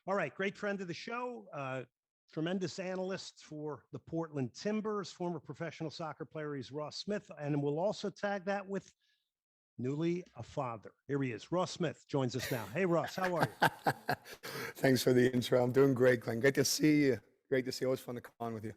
All right, great friend of the show, tremendous analyst for the Portland Timbers, former professional soccer player. He's Ross Smith, and we'll also tag that with newly a father. Here he is. Ross Smith joins us now. Hey, Ross, how are you? Thanks for the intro. I'm doing great, Glenn. Great to see you. Great to see you. Always fun to come on with you.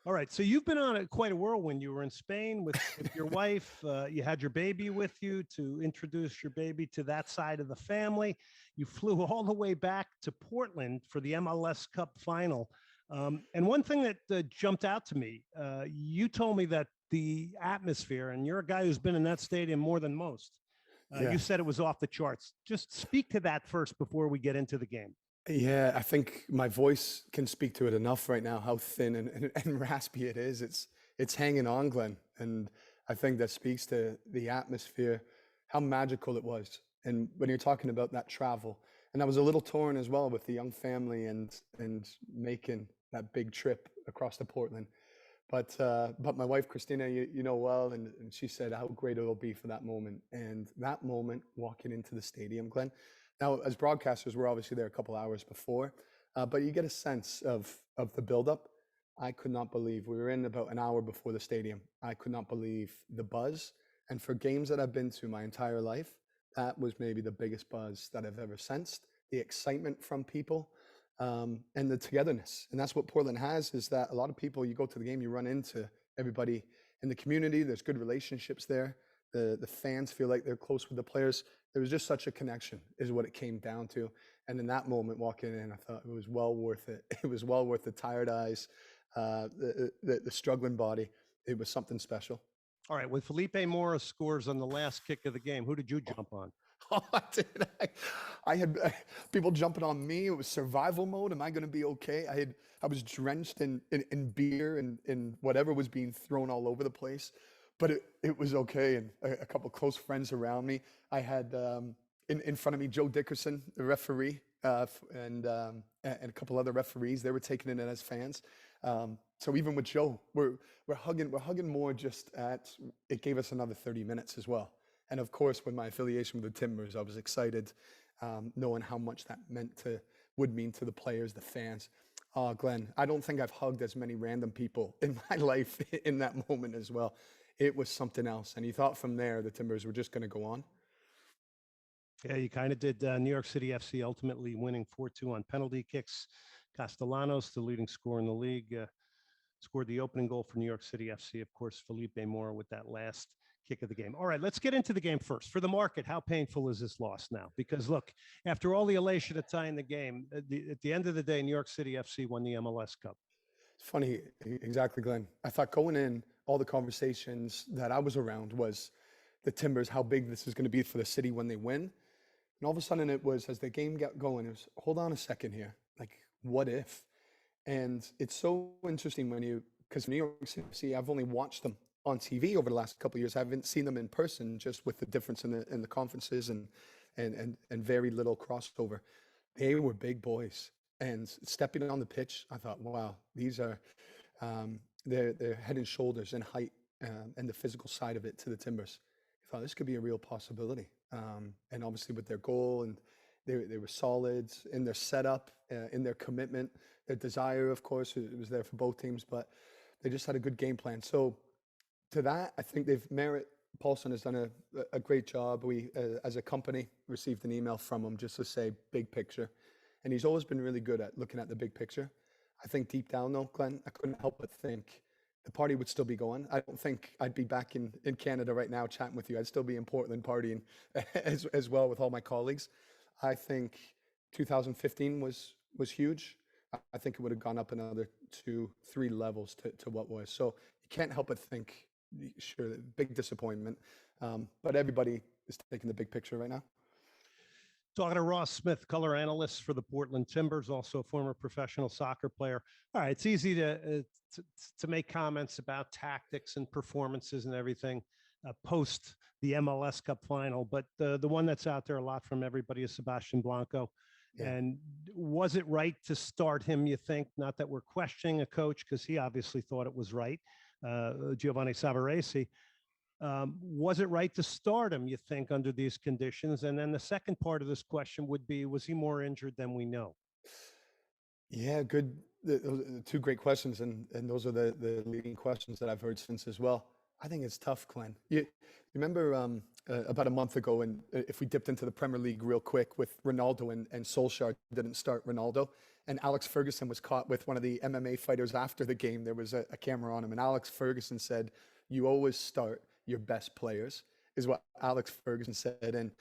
All right, so you've been on quite a whirlwind. You were in Spain with your wife. You had your baby with you to introduce your baby to that side of the family. You flew all the way back to Portland for the MLS Cup final. And one thing that jumped out to me, you told me that the atmosphere, and you're a guy who's been in that stadium more than most. Yeah. You said it was off the charts. Just speak to that first before we get into the game. Yeah, I think my voice can speak to it enough right now, how thin and raspy it is. It's hanging on, Glenn. And I think that speaks to the atmosphere, how magical it was. And when you're talking about that travel, and I was a little torn as well with the young family and making that big trip across to Portland. But my wife, Christina, you know well, and she said how great it'll be for that moment. And that moment, walking into the stadium, Glenn. Now, as broadcasters, we're obviously there a couple hours before, but you get a sense of the buildup. I could not believe we were in about an hour before the stadium. I could not believe the buzz. And for games that I've been to my entire life, that was maybe the biggest buzz that I've ever sensed. The excitement from people and the togetherness. And that's what Portland has, is that a lot of people, you go to the game, you run into everybody in the community. There's good relationships there. The fans feel like they're close with the players. There was just such a connection is what it came down to. And in that moment, walking in, I thought it was well worth it. It was well worth the tired eyes, the struggling body. It was something special. All right, with Felipe Mora scores on the last kick of the game, who did you jump on? Oh, I had people jumping on me. It was survival mode. Am I going to be okay? I was drenched in beer and whatever was being thrown all over the place. But it was okay, and a couple close friends around me. I had in front of me Joe Dickerson, the referee, and a couple other referees. They were taking it in as fans. So even with Joe, we're hugging more. Just at it gave us another 30 minutes as well. And of course, with my affiliation with the Timbers, I was excited, knowing how much that would mean to the players, the fans. Oh, Glenn, I don't think I've hugged as many random people in my life in that moment as well. It was something else. And you thought from there, the Timbers were just going to go on. Yeah, you kind of did. New York City FC ultimately winning 4-2 on penalty kicks. Castellanos, the leading scorer in the league, scored the opening goal for New York City FC. Of course, Felipe Mora with that last kick of the game. All right, let's get into the game first. For the market, how painful is this loss now? Because look, after all the elation of tying the game, at the end of the day, New York City FC won the MLS Cup. It's funny, exactly, Glenn. I thought going in, all the conversations that I was around was the Timbers, how big this is going to be for the city when they win. And all of a sudden it was, as the game got going, it was, hold on a second here. Like, what if? And it's so interesting because New York City, I've only watched them on TV over the last couple of years. I haven't seen them in person, just with the difference in the conferences and very little crossover. They were big boys. And stepping on the pitch, I thought, wow, these are they're head and shoulders in height and the physical side of it to the Timbers. I thought this could be a real possibility. And obviously with their goal, and they were solid in their setup, in their commitment, their desire, of course, it was there for both teams, but they just had a good game plan. So to that, I think Paulson has done a great job. We, as a company, received an email from him just to say big picture. And he's always been really good at looking at the big picture. I think deep down, though, Glenn, I couldn't help but think the party would still be going. I don't think I'd be back in Canada right now chatting with you. I'd still be in Portland partying as well with all my colleagues. I think 2015 was huge. I think it would have gone up another 2-3 levels to what was. So you can't help but think, sure, big disappointment. But everybody is taking the big picture right now. Talking to Ross Smith, color analyst for the Portland Timbers, also a former professional soccer player. All right, it's easy to make comments about tactics and performances and everything post the MLS Cup final, but the one that's out there a lot from everybody is Sebastian Blanco. Yeah. And was it right to start him, you think? Not that we're questioning a coach, because he obviously thought it was right, Giovanni Savarese. Was it right to start him, you think, under these conditions? And then the second part of this question would be, was he more injured than we know? Yeah, good. Those are two great questions, and those are the leading questions that I've heard since as well. I think it's tough, Glenn. You remember about a month ago, and if we dipped into the Premier League real quick with Ronaldo and Solskjaer didn't start Ronaldo, and Alex Ferguson was caught with one of the MMA fighters after the game. There was a camera on him, and Alex Ferguson said, "You always start your best players," is what Alex Ferguson said, and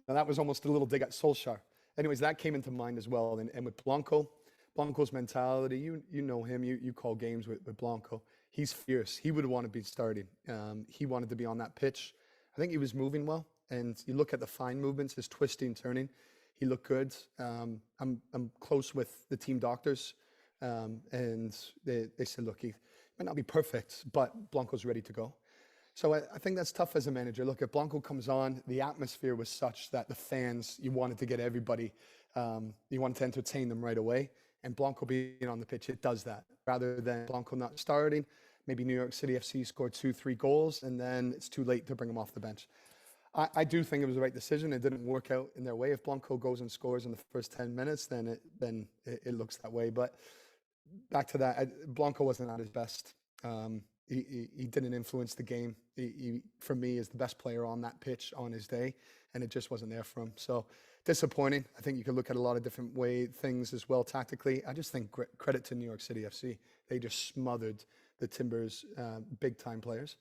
that was almost a little dig at Solskjaer. Anyways, that came into mind as well, and with Blanco. Blanco's mentality, you know him, you call games with Blanco. He's fierce. He would want to be starting. He wanted to be on that pitch. I think he was moving well. And you look at the fine movements, his twisting, turning. He looked good. I'm close with the team doctors. And they said, look, he might not be perfect, but Blanco's ready to go. So I think that's tough as a manager. Look, if Blanco comes on, the atmosphere was such that the fans, you wanted to get everybody, you wanted to entertain them right away. And Blanco being on the pitch, it does that. Rather than Blanco not starting, maybe New York City FC scored 2-3 goals, and then it's too late to bring him off the bench. I do think it was the right decision. It didn't work out in their way. If Blanco goes and scores in the first 10 minutes, then it looks that way. But back to that, Blanco wasn't at his best. He didn't influence the game. He, for me, is the best player on that pitch on his day, and it just wasn't there for him. So disappointing. I think you could look at a lot of different things as well tactically. I just think credit to New York City FC. They just smothered the Timbers' big-time players.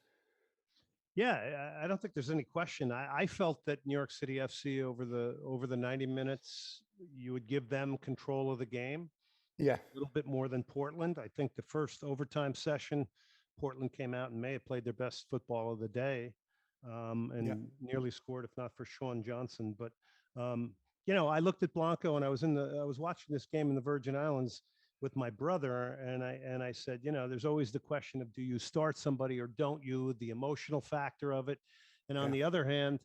Yeah, I don't think there's any question. I felt that New York City FC over the 90 minutes, you would give them control of the game Yeah, a little bit more than Portland. I think the first overtime session, Portland came out and may have played their best football of the day, yeah, and nearly scored, if not for Sean Johnson. But I looked at Blanco, and I was watching this game in the Virgin Islands with my brother, and I said, there's always the question of, do you start somebody or don't you? The emotional factor of it, and on yeah, the other hand,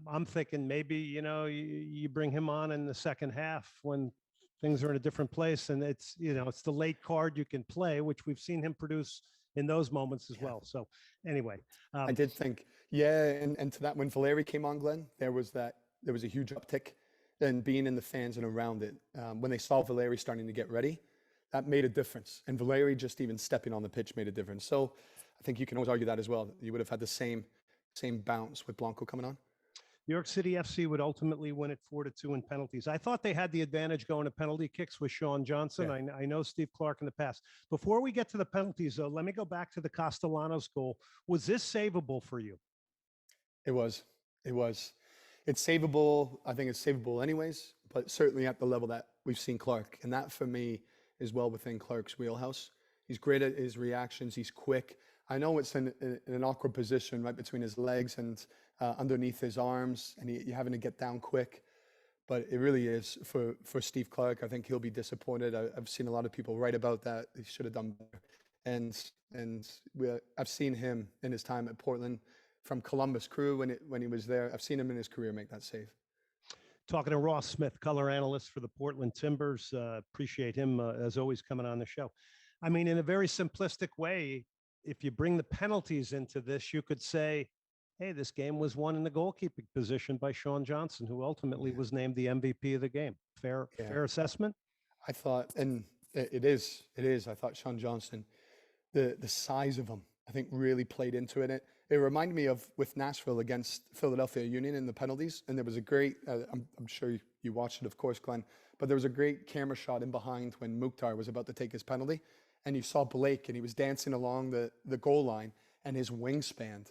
I'm thinking maybe you bring him on in the second half when things are in a different place, and it's the late card you can play, which we've seen him produce in those moments as yeah. well. So anyway, I did think, yeah, and to that, when Valeri came on, Glenn, there was a huge uptick, and being in the fans and around it. When they saw Valeri starting to get ready, that made a difference. And Valeri just even stepping on the pitch made a difference. So I think you can always argue that as well. You would have had the same bounce with Blanco coming on. New York City FC would ultimately win it 4-2 in penalties. I thought they had the advantage going to penalty kicks with Sean Johnson. Yeah, I know Steve Clark in the past. Before we get to the penalties, though, let me go back to the Castellanos goal. Was this savable for you? it was. It was. It's savable. I think it's savable anyways, but certainly at the level that we've seen Clark. And that for me is well within Clark's wheelhouse. He's great at his reactions. He's quick. I know it's in an awkward position right between his legs and underneath his arms, and you're having to get down quick. But it really is for Steve Clark. I think he'll be disappointed. I've seen a lot of people write about that. He should have done better. I've seen him in his time at Portland from Columbus Crew when he was there. I've seen him in his career make that save. Talking to Ross Smith, color analyst for the Portland Timbers. Appreciate him, as always, coming on the show. I mean, in a very simplistic way, if you bring the penalties into this, you could say, hey, this game was won in the goalkeeping position by Sean Johnson, who ultimately Yeah, was named the MVP of the game. Fair, yeah. fair assessment? I thought, and it is. I thought Sean Johnson, the size of him, I think really played into it. It reminded me of with Nashville against Philadelphia Union in the penalties, and there was a great. I'm sure you watched it, of course, Glenn. But there was a great camera shot in behind when Mukhtar was about to take his penalty, and you saw Blake, and he was dancing along the goal line, and his wingspan.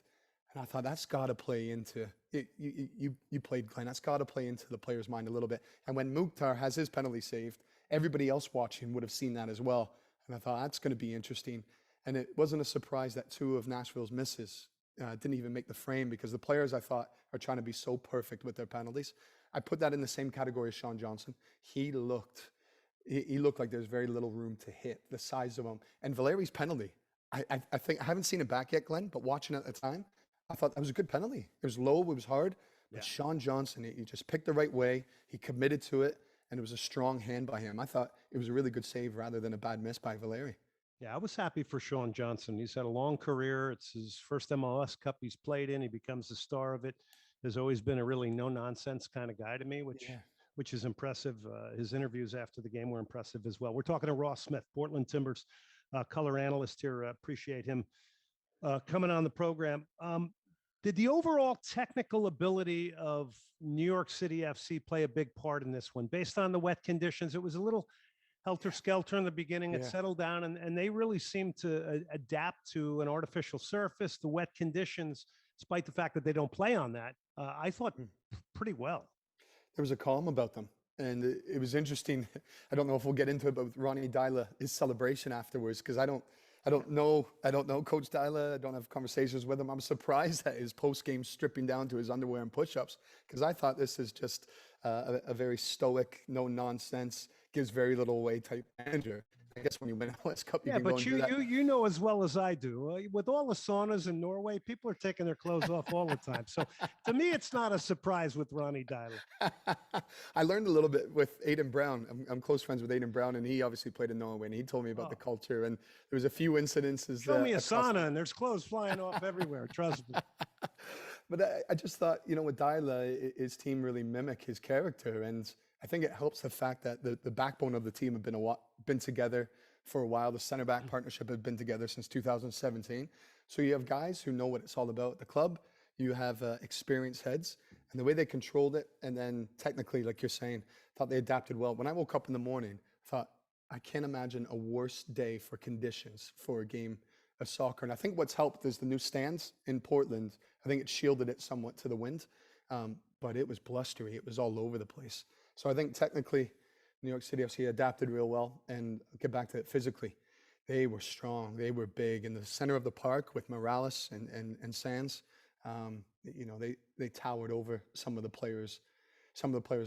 And I thought that's got to play into it. You played, Glenn. That's got to play into the player's mind a little bit. And when Mukhtar has his penalty saved, everybody else watching would have seen that as well. And I thought that's going to be interesting. And it wasn't a surprise that two of Nashville's misses didn't even make the frame, because the players, I thought, are trying to be so perfect with their penalties. I put that in the same category as Sean Johnson. He looked like there's very little room to hit, the size of him. And Valeri's penalty, I think I haven't seen it back yet, Glenn, but watching it at the time, I thought that was a good penalty. It was low, it was hard, but Yeah. Sean Johnson, he just picked the right way. He committed to it, and it was a strong hand by him. I thought it was a really good save rather than a bad miss by Valeri. Yeah, I was happy for Sean Johnson. He's had a long career. It's his first MLS Cup he's played in. He becomes the star of it. Has always been a really no nonsense kind of guy to me, which Yeah. which is impressive. His interviews after the game were impressive as well. We're talking to Ross Smith, Portland Timbers color analyst here. Appreciate him coming on the program. Did the overall technical ability of New York City FC play a big part in this one? Based on the wet conditions, it was a little helter-skelter in the beginning. It settled down, and they really seemed to adapt to an artificial surface, the wet conditions, despite the fact that they don't play on that. I thought pretty well. There was a calm about them. And it was interesting. I don't know if we'll get into it, but with Ronnie Dyla, his celebration afterwards, because I don't know Coach Dyla. I don't have conversations with him. I'm surprised at his post-game stripping down to his underwear and push-ups, because I thought this is just a very stoic, no nonsense, gives very little away type manager. I guess when you win MLS Cup, you can go and do that. You know as well as I do, with all the saunas in Norway, people are taking their clothes off all the time. So to me, it's not a surprise with Ronnie Dyla. I learned a little bit with Aiden Brown. I'm close friends with Aiden Brown, and he obviously played in Norway, and he told me about the culture. And there was a few incidences. Show me a sauna, and there's clothes flying off everywhere. Trust me. But I just thought, with Dyla, his team really mimic his character. And I think it helps the fact that the backbone of the team have been together for a while. The center back partnership had been together since 2017. So you have guys who know what it's all about at the club. You have experienced heads, and the way they controlled it. And then technically, like you're saying, thought they adapted well. When I woke up in the morning, I thought, I can't imagine a worse day for conditions for a game of soccer. And I think what's helped is the new stands in Portland. I think it shielded it somewhat to the wind, but it was blustery. It was all over the place. So I think technically New York City FC adapted real well. And get back to it physically. They were strong. They were big. In the center of the park with Morales and Sands, they towered over some of the players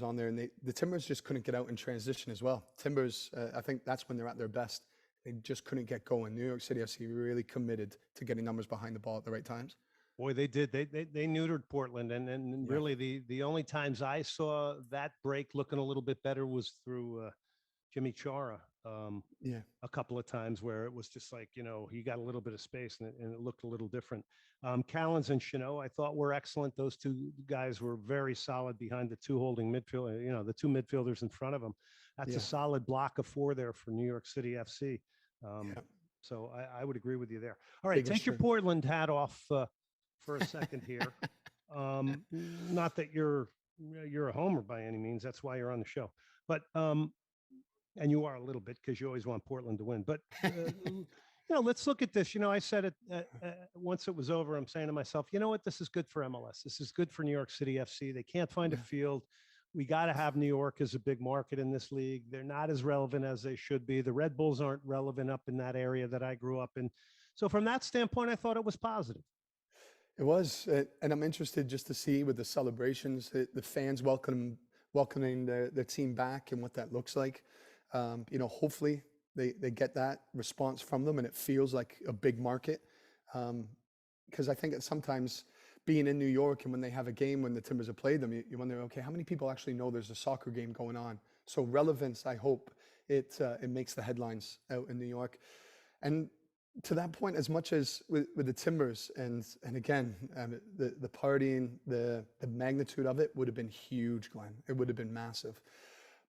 on there. And the Timbers just couldn't get out in transition as well. Timbers, I think that's when they're at their best. They just couldn't get going. New York City FC really committed to getting numbers behind the ball at the right times. Boy, they did. They neutered Portland, and really the only times I saw that break looking a little bit better was through Jimmy Chara. A couple of times where it was just like, he got a little bit of space and it looked a little different. Callens and Chanot, I thought were excellent. Those two guys were very solid behind the two holding midfield. The two midfielders in front of them. That's a solid block of four there for New York City FC. So I would agree with you there. All right, take your Portland hat off for a second here. Not that you're a homer by any means. That's why you're on the show. But and you are a little bit because you always want Portland to win. But let's look at this. I said it once it was over. I'm saying to myself, you know what? This is good for MLS. This is good for New York City FC. They can't find a field. We got to have New York as a big market in this league. They're not as relevant as they should be. The Red Bulls aren't relevant up in that area that I grew up in. So from that standpoint, I thought it was positive. It was, and I'm interested just to see with the celebrations, the fans welcoming their team back and what that looks like. Hopefully they get that response from them and it feels like a big market. Because I think that sometimes being in New York and when they have a game, when the Timbers have played them, you wonder, okay, how many people actually know there's a soccer game going on? So relevance, I hope it makes the headlines out in New York. And to that point, as much as with the Timbers and again, the partying, the magnitude of it would have been huge, Glenn. It would have been massive.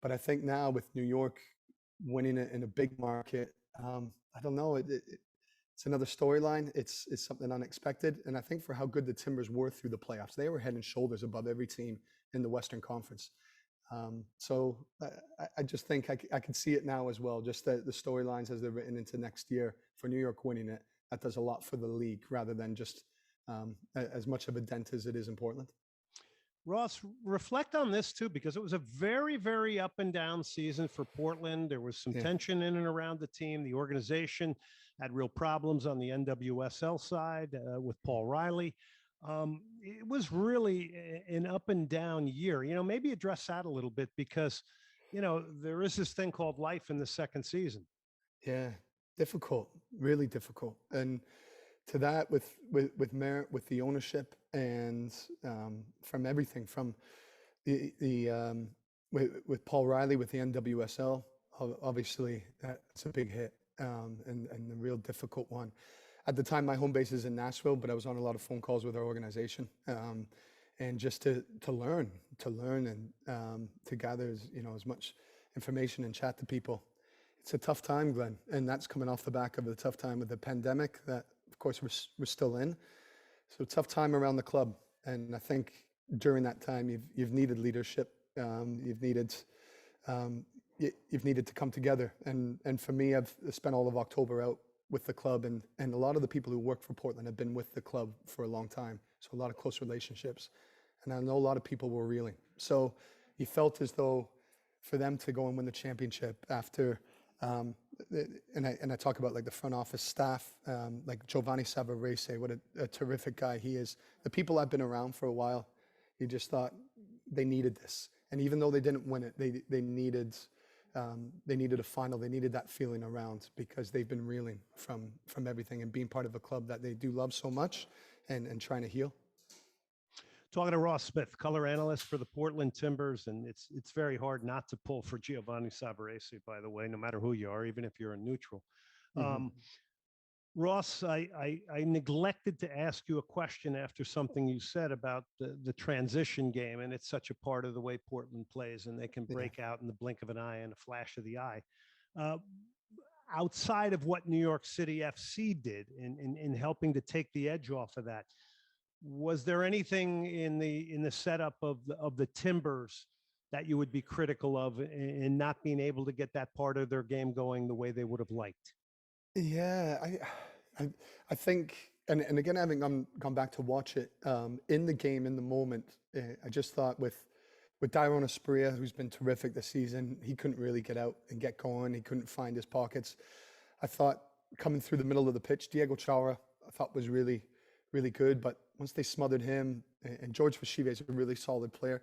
But I think now with New York winning it in a big market, I don't know. It's another storyline. It's something unexpected. And I think for how good the Timbers were through the playoffs, they were head and shoulders above every team in the Western Conference. So I just think I can see it now as well. Just the storylines as they're written into next year for New York winning it, that does a lot for the league rather than just as much of a dent as it is in Portland. Ross, reflect on this too, because it was a very, very up and down season for Portland. There was some tension in and around the team. The organization had real problems on the NWSL side with Paul Riley. It was really an up and down year. Maybe address that a little bit because, there is this thing called life in the second season. Yeah, difficult, really difficult. And to that with Merritt, with the ownership and from everything from with Paul Riley with the NWSL, obviously that's a big hit and a real difficult one. At the time, my home base is in Nashville, but I was on a lot of phone calls with our organization. and just to learn, and to gather as much information and chat to people. It's a tough time, Glenn, and that's coming off the back of a tough time with the pandemic that, of course, we're still in. So tough time around the club, and I think during that time you've needed leadership. You've needed to come together, and for me, I've spent all of October out with the club, and a lot of the people who work for Portland have been with the club for a long time, so a lot of close relationships, and I know a lot of people were reeling. So you felt as though for them to go and win the championship after, and I talk about like the front office staff, like Giovanni Savarese, what a terrific guy he is. The people I've been around for a while, you just thought they needed this, and even though they didn't win it, they needed a final. They needed that feeling around because they've been reeling from everything and being part of a club that they do love so much, and trying to heal. Talking to Ross Smith, color analyst for the Portland Timbers, and it's very hard not to pull for Giovanni Savarese, by the way, no matter who you are, even if you're a neutral. Mm-hmm. Ross, I neglected to ask you a question after something you said about the transition game, and it's such a part of the way Portland plays, and they can break out in the blink of an eye and a flash of the eye. Outside of what New York City FC did in helping to take the edge off of that, was there anything in the setup of the Timbers that you would be critical of in not being able to get that part of their game going the way they would have liked? Yeah, I think, and again, having gone back to watch it in the game, in the moment, I just thought with Dairon Asprilla, who's been terrific this season, he couldn't really get out and get going. He couldn't find his pockets. I thought coming through the middle of the pitch, Diego Chara, I thought was really, really good. But once they smothered him, and George Fashive is a really solid player,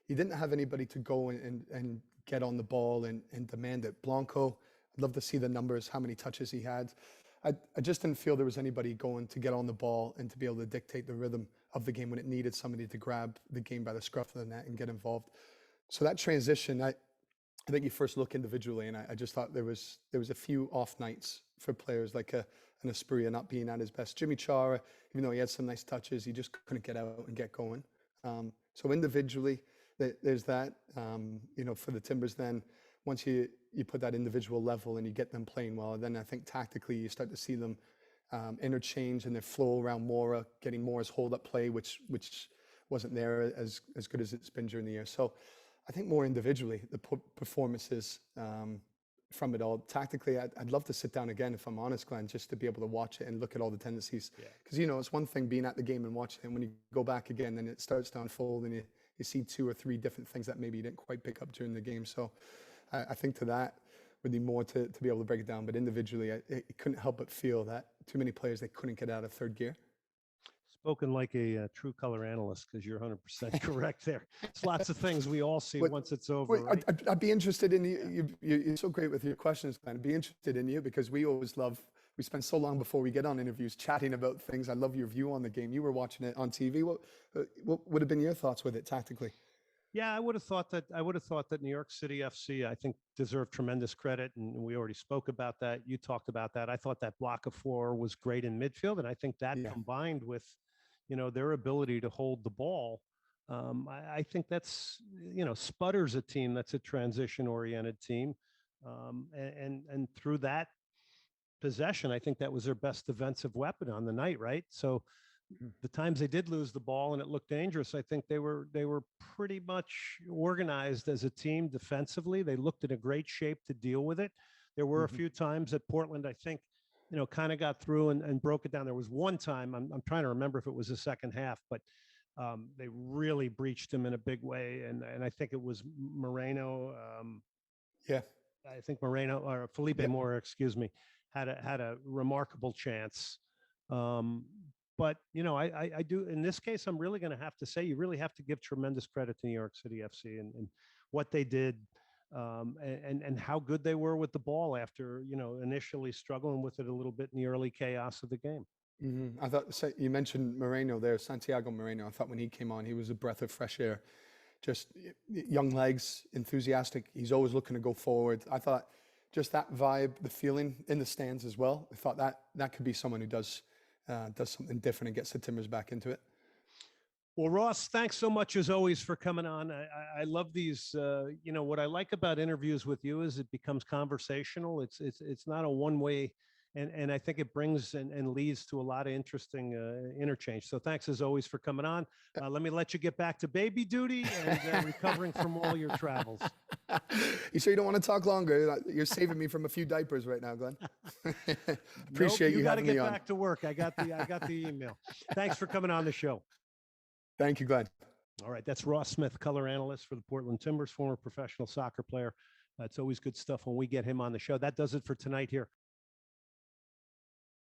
he didn't have anybody to go and get on the ball and demand it. Blanco, I'd love to see the numbers, how many touches he had. I just didn't feel there was anybody going to get on the ball and to be able to dictate the rhythm of the game when it needed somebody to grab the game by the scruff of the neck and get involved. So that transition, I think you first look individually, and I just thought there was a few off nights for players like an Asprilla not being at his best. Jimmy Chara, even though he had some nice touches, he just couldn't get out and get going. So individually, there's that. For the Timbers, then once you put that individual level and you get them playing well, then I think tactically you start to see them interchange and their flow around Mora, getting Mora's hold-up play, which wasn't there as good as it's been during the year. So I think more individually, the performances from it all. Tactically, I'd love to sit down again, if I'm honest, Glenn, just to be able to watch it and look at all the tendencies. Because, it's one thing being at the game and watching it, and when you go back again, then it starts to unfold and you see 2 or 3 different things that maybe you didn't quite pick up during the game. So I think to that would be more to be able to break it down. But individually, it couldn't help but feel that too many players, they couldn't get out of third gear. Spoken like a true color analyst, because you're 100% correct there. It's lots of things we all see once it's over. Right? I'd be interested in you. You're so great with your questions, Glenn. I'd be interested in you because we spend so long before we get on interviews chatting about things. I love your view on the game. You were watching it on TV. What would have been your thoughts with it tactically? Yeah, I would have thought that New York City FC, I think, deserved tremendous credit, and we already spoke about that. You talked about that. I thought that block of 4 was great in midfield, and I think that combined with, their ability to hold the ball, I think that's, Sputter's a team that's a transition-oriented team, and through that possession, I think that was their best defensive weapon on the night, right? So the times they did lose the ball and it looked dangerous, I think they were pretty much organized as a team defensively. They looked in a great shape to deal with it. There were a few times that Portland, I think, kind of got through and broke it down. There was one time, I'm trying to remember if it was the second half, but they really breached him in a big way. And I think it was Moreno. I think Moreno or Felipe Mora, excuse me, had a remarkable chance. But, I do, in this case, I'm really going to have to say, you really have to give tremendous credit to New York City FC and what they did and how good they were with the ball after, initially struggling with it a little bit in the early chaos of the game. Mm-hmm. I thought, you mentioned Moreno there, Santiago Moreno. I thought when he came on, he was a breath of fresh air. Just young legs, enthusiastic. He's always looking to go forward. I thought just that vibe, the feeling in the stands as well. I thought that could be someone who does something different and gets the Timbers back into it. Well, Ross, thanks so much as always for coming on. I love these. What I like about interviews with you is it becomes conversational. It's not a one way, and I think it brings and leads to a lot of interesting interchange. So thanks as always for coming on. Let me let you get back to baby duty and recovering from all your travels. You sure you don't want to talk longer? You're saving me from a few diapers right now, Glenn. Appreciate you you got to having me get on. back to work. I got the email. Thanks for coming on the show. Thank you, Glenn. All right, that's Ross Smith, color analyst for the Portland Timbers, former professional soccer player. It's always good stuff when we get him on the show. That does it for tonight here